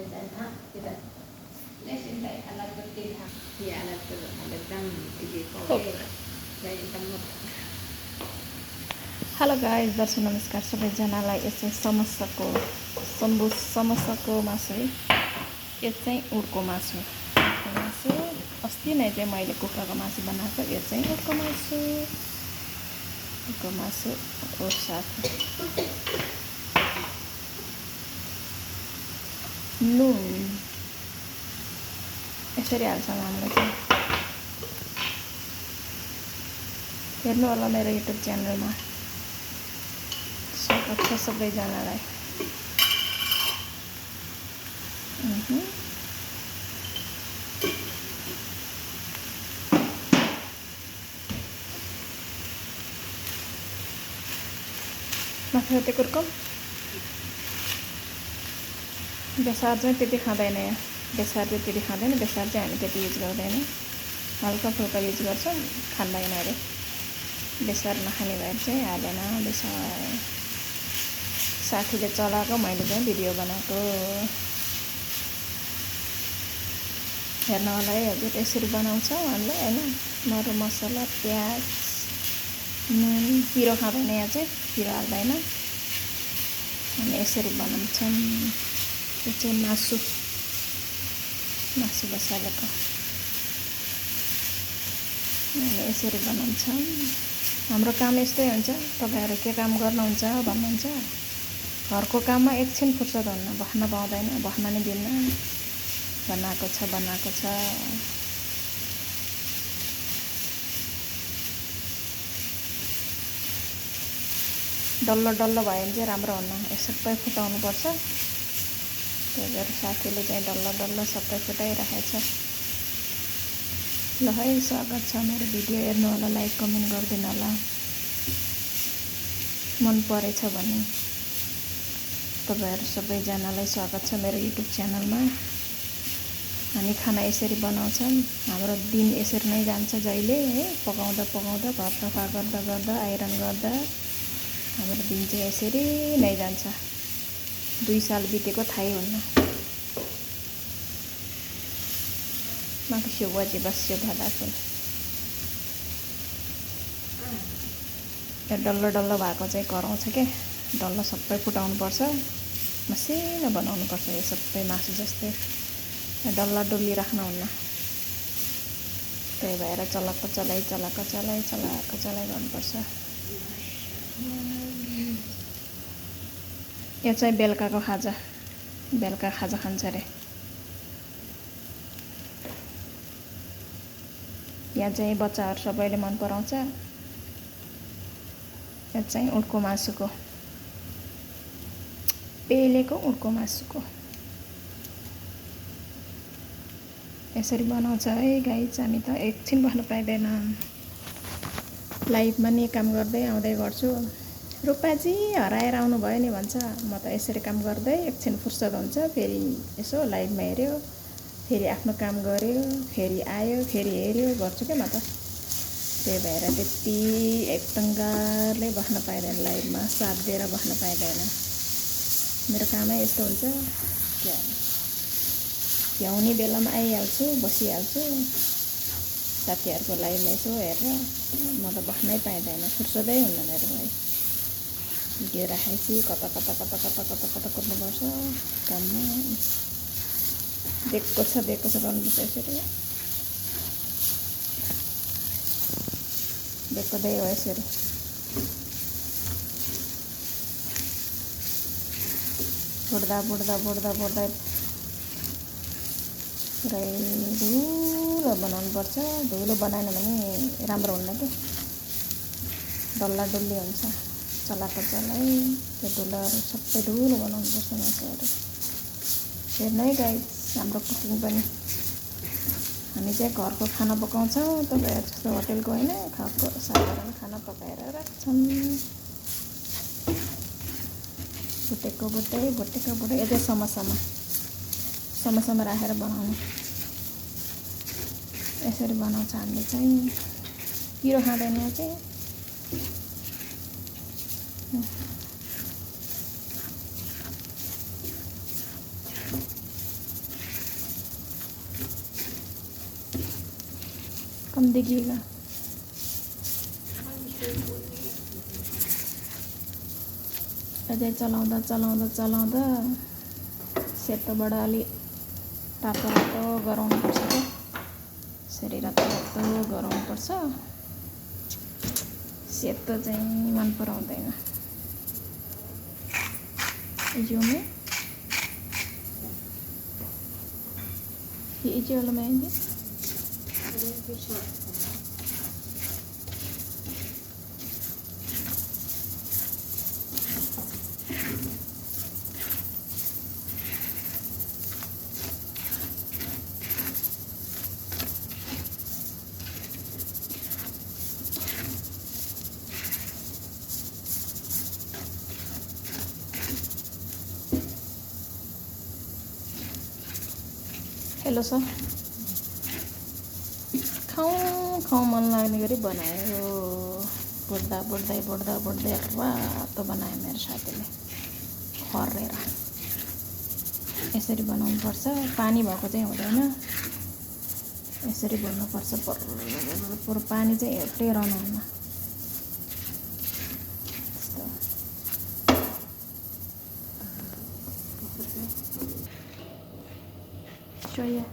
dan tidak lesin dari alat bertindak ya alat bertindak di kopi dari tempat. Hello guys दर्शक नमस्कार सबैजनालाई यसै समोसाको मासु है यो चाहिँ उडको मासु अस्ति नै चाहिँ मैले कुखुराको मासु बनाएको यो चाहिँ उडको मासु उड साथ नुन यसरी हाल्छौँ हामीले चाहिँ हेर्नु होला मेरो युट्युब च्यानलमा स्वागत छ सबैजनालाई। माथि कुर्कम बेसार चाहिँ त्यति खाँदैन यहाँ, बेसार चाहिँ त्यति खाँदैन, बेसार चाहिँ हामी त्यति युज गर्दैन, हल्का फुल्का युज गर्छौँ, खाँदैन अरे। बेसार नखाने भएर चाहिँ हालेन बेसार। साथीले चलाएको मैले चाहिँ भिडियो बनाएको हेर्नु होला है हजुर। यसरी बनाउँछौँ हामीले हैन, मर मसला प्याज नुन, पिरो खाँदैन यहाँ चाहिँ, पिरो हाल्दैन, हामी यसरी बनाउँछौँ। यो चाहिँ मासु बसालेको हामी यसरी बनाउँछौँ। हाम्रो काम यस्तै हुन्छ। तपाईहरु के काम गर्नुहुन्छ भन्नुहुन्छ? घरको काममा एकछिन फुर्सद हुन्न, बस्न पाउँदैन, बस्न नै दिन्न, बनाएको छ। डल्लो भयो भने चाहिँ राम्रो हुन्न, यो सबै फुटाउनु पर्छ। त्यही भएर साथीले चाहिँ डल्लो सबै फुटाइराखेको छ। ल है, स्वागत छ मेरो भिडियो हेर्नु होला, लाइक कमेन्ट गरिदिनु होला मन परेछ भने। तपाईहरु सबैजनालाई स्वागत छ मेरो युट्युब च्यानलमा। हामी खाना यसरी बनाउँछौँ, हाम्रो दिन यसरी नै जान्छ जहिले है। पकाउँदा घर सफा गर्दा आइरन गर्दा हाम्रो दिन चाहिँ यसरी नै जान्छ। 2 साल बितेको थाहै हुन्न। मान्छे बस्यो भदाफुल यो डल्लो भएको चाहिँ कराउँछ के, डल्लो सबै फुटाउनु पर्छ, मसिनो बनाउनु पर्छ। यो सबै मासु जस्तै डल्ला डुल्ली राख्नुहुन्न। त्यही भएर चलाको चलाइ गर्नुपर्छ। यो चाहिँ बेलुकाको खाजा, बेलुका खाजा खान्छ अरे। यहाँ चाहिँ बच्चाहरू सबैले मन पराउँछ। यो चाहिँ उडको मासुको, पेलेको उडको मासुको यसरी बनाउँछ है गाइस। हामी त एकछिन बस्न पाइँदैन, लाइभमा नि काम गर्दै आउँदै गर्छु। रूपाजी हराएर आउनु भयो नि भन्छ। म त यसरी काम गर्दै एकछिन फुर्सद हुन्छ, फेरि यसो लाइभमा हेऱ्यो, फेरि आफ्नो काम गर्यो, फेरि आयो, फेरि हेऱ्यो गर्छु क्या म त। त्यही भएर त्यति एकदङ्गारले बस्न पाइँदैन, लाइभमा साथ दिएर बस्न पाइँदैन। मेरो कामै यस्तो हुन्छ। भ्याउने बेलामा आइहाल्छु, बसिहाल्छु, साथीहरूको लाइभमा यसो हेरेर। म त बस्नै पाइँदैन, फुर्सदै हुन्न मेरो भाइ। भिडियो राखेपछि कता कुद्नुपर्छ काममा। दिएको छ गर्नुपर्छ यसरी। दिएकोदै हो यसरी। बुड्दा पुरै धुलो बनाउनुपर्छ। धुलो बनाएन भने राम्रो हुन्न कि, डल्ला डुल्ली हुन्छ। चलाको चलाइ त्यो धुलोहरू सबै धुलो बनाउनुपर्छ मासुहरू। हेर्नु है गाइस हाम्रो कुकिङ पनि। हामी चाहिँ घरको खाना पकाउँछौँ, तपाईँहरू जस्तो होटेलको होइन, घरको साधारण खाना पकाएर राख्छौँ। भुटेको भुटे। यो चाहिँ समोसामा राखेर बनाउनु, यसरी बनाउँछ हामीले चाहिँ। पिरो खाँदैन यहाँ चाहिँ। कम देखिएगा। अझै चलाउँदा चलाउँदा चलाउँदा सेतोबाट अलि रातो रातो गराउनुपर्छ क्या। यसरी रातो रातो गराउनुपर्छ। सेतो चाहिँ मन पराउँदैन। Hijau में ये hijau वाला में है ये। हेलो सर, खाउँ मन लाग्ने गरी बनायो। बुढ्दै रातो बनायो मेरो साथीले खरेर। यसरी बनाउनुपर्छ, पानी भएको चाहिँ हुँदैन। यसरी भुन्नुपर्छ, पुरो पानी चाहिँ टेराउनु हुन्न। Show you.